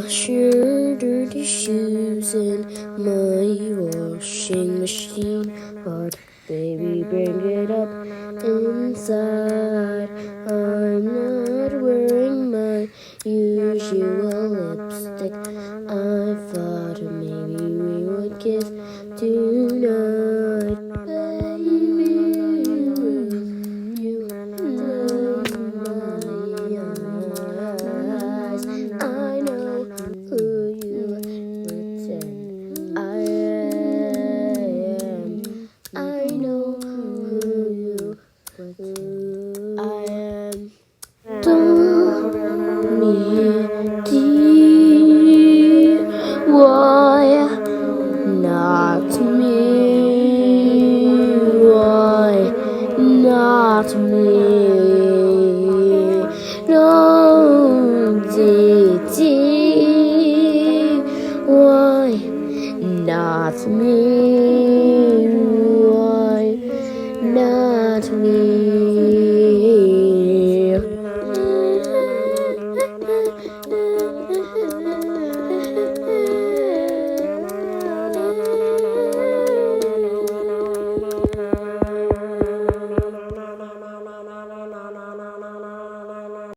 Wash your dirty shoes in my washing machine. But baby, bring it up inside. I'm not wearing my usual lipstick. I thought maybe we would kiss tonight. Baby, will you close my eyes? I know who you pretend I am. I know who I am. Don't me, dear, why not me? Why not me? No, dear, why not me?